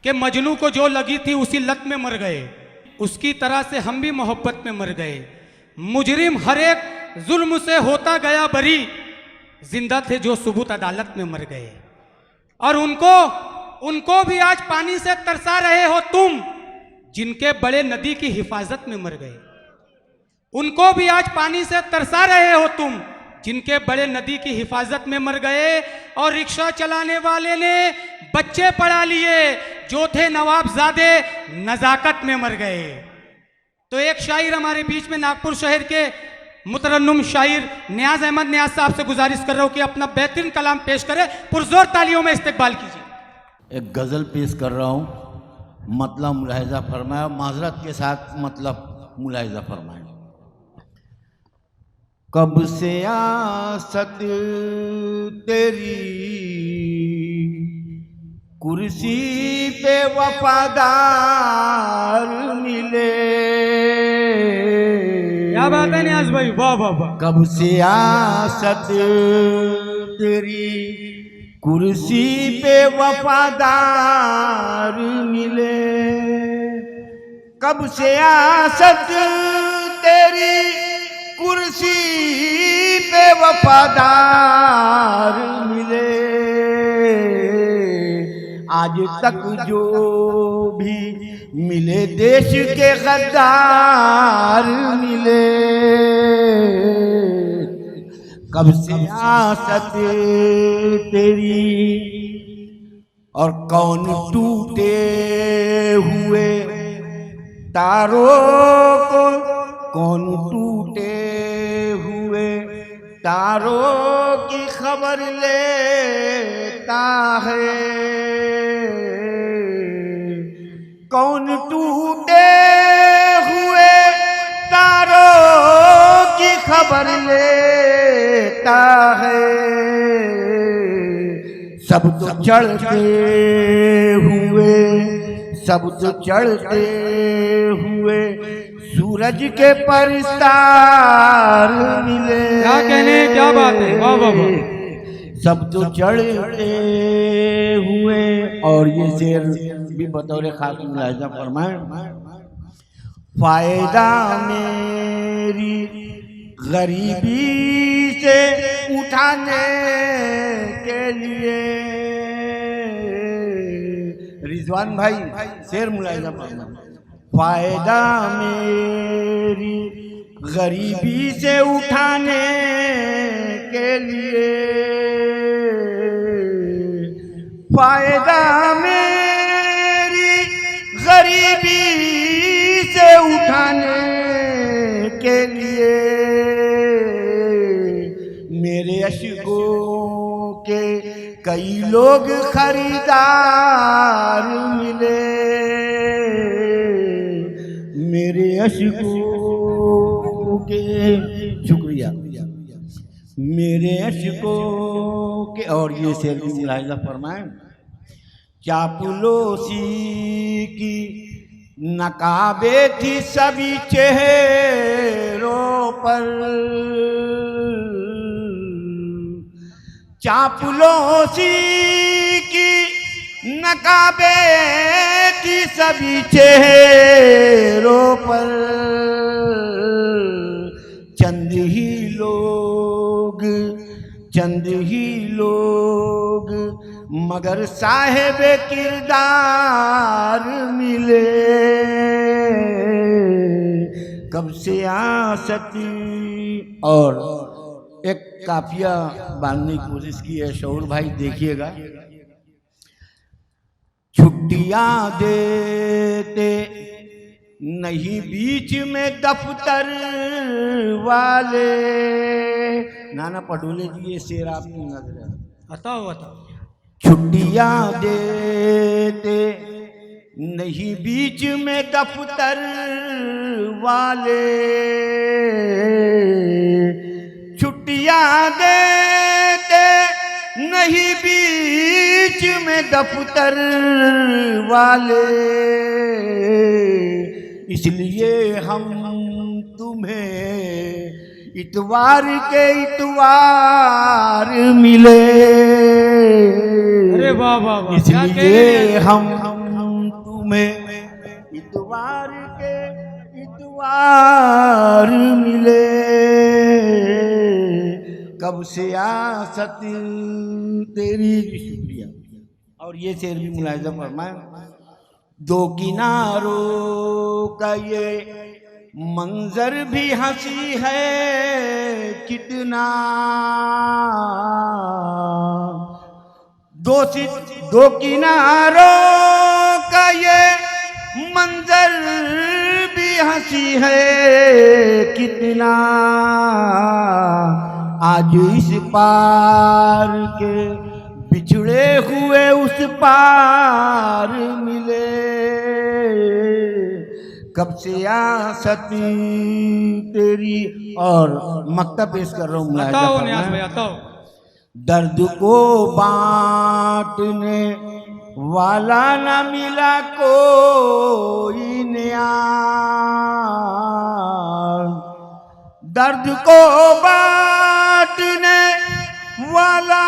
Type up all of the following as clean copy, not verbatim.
कि मजनू को जो लगी थी उसी लत में मर गए, उसकी तरह से हम भी मोहब्बत में मर गए। मुजरिम हर एक जुल्म से होता गया बरी, जिंदा थे जो सुबुत अदालत में मर गए। और उनको भी आज पानी से तरसा रहे हो तुम, जिनके बड़े नदी की हिफाजत में मर गए। उनको भी आज पानी से तरसा रहे हो तुम, जिनके बड़े नदी की हिफाजत में मर गए। और रिक्शा चलाने वाले ने बच्चे पढ़ा लिए, जो थे नवाबजादे नजाकत में मर गए। तो एक शायर हमारे बीच में नागपुर शहर के मुतरन्नुम शायर नियाज अहमद नियाज साहब से गुजारिश कर रहा हूं कि अपना बेहतरीन कलाम पेश करें, पुरजोर तालियों में इस्तकबाल कीजिए। एक गज़ल पेश कर रहा हूँ, मतलब मुलाहिजा फरमाया, माजरत के साथ मतलब मुलाहिजा फरमाया। कब से आसत तेरी कुर्सी पे वफादार मिले। क्या बात है नियाज भाई, वाह वाह वाह। कब से आसत तेरी कुर्सी पे वफादार मिले। कब से आसत तेरी कुर्सी पे वफादार मिले। आज तक जो भी मिले देश के गद्दार मिले। कब से आसत तेरी और कौन टूटे हुए तारों को, कौन टूटे हुए तारों की खबर लेता है। कौन टूटे हुए तारों की खबर लेता है। सब तो चढ़ते हुए, सब तो चढ़ते हुए सूरज के परिस्तार मिले। क्या कहने, क्या बात है, वाह वाह वाह। सब तो चढ़ते हुए। और ये शेर भी बतौर खास मुलाहिजा फरमाए। फायदा मेरी गरीबी से उठाने के लिए। रिजवान भाई शेर मुलाहिजा फरमाए। फायदा मेरी गरीबी से उठाने के लिए। फायदा मेरी गरीबी से उठाने के लिए। मेरे अश्कों के कई लोग खरीदार मिले। मेरे अश्कों के, शुक्रिया, मेरे अश्कों के। और ये शेर की मुलाहिजा फरमाए। चापलूसी की नकाबे थी सभी चेहरों पर। चापलूसी की नकाबे थी सभी चेहरों पर। चंद ही लोग, चंद ही लोग मगर साहेब किरदार मिले। कब से आसती। और एक काफिया बांधने की कोशिश की है शौर भाई, देखिएगा। छुट्टियां देते नहीं बीच में दफ्तर वाले। नाना पटोले जी ये शेर आपको नजर बताओ बताओ। छुट्टियां देते नहीं बीच में दफ्तर वाले। छुट्टियां देते नहीं बीच में दफ्तर वाले। इसलिए हम तुम्हें इतवार के इतवार मिले। अरे वाह वाह वाह, इसलिए हम तुम्हें इतवार के इतवार मिले, कब से आसत तेरी। शुक्रिया। और ये शेर भी मुलाहिजा फरमाए, दो किनारों का ये मंजर भी हंसी है कितना, दो किनारों का ये मंजर भी हंसी है कितना, आज इस पार के बिछड़े हुए उस पार मिले, कब से आसत तेरी। और मक्ता पेश कर रहा हूँ, बताओ न्याज भाई बताओ। दर्द को बांटने वाला न मिला कोई नया, दर्द को बांटने वाला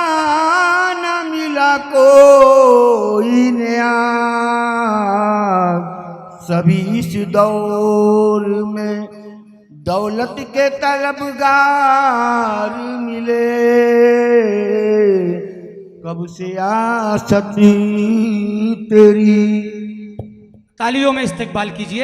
न मिला कोई नया, सभी इस दौर में दौलत के तलबगार मिले, कब से आसत तेरी। तालियों में इस्तकबाल कीजिए।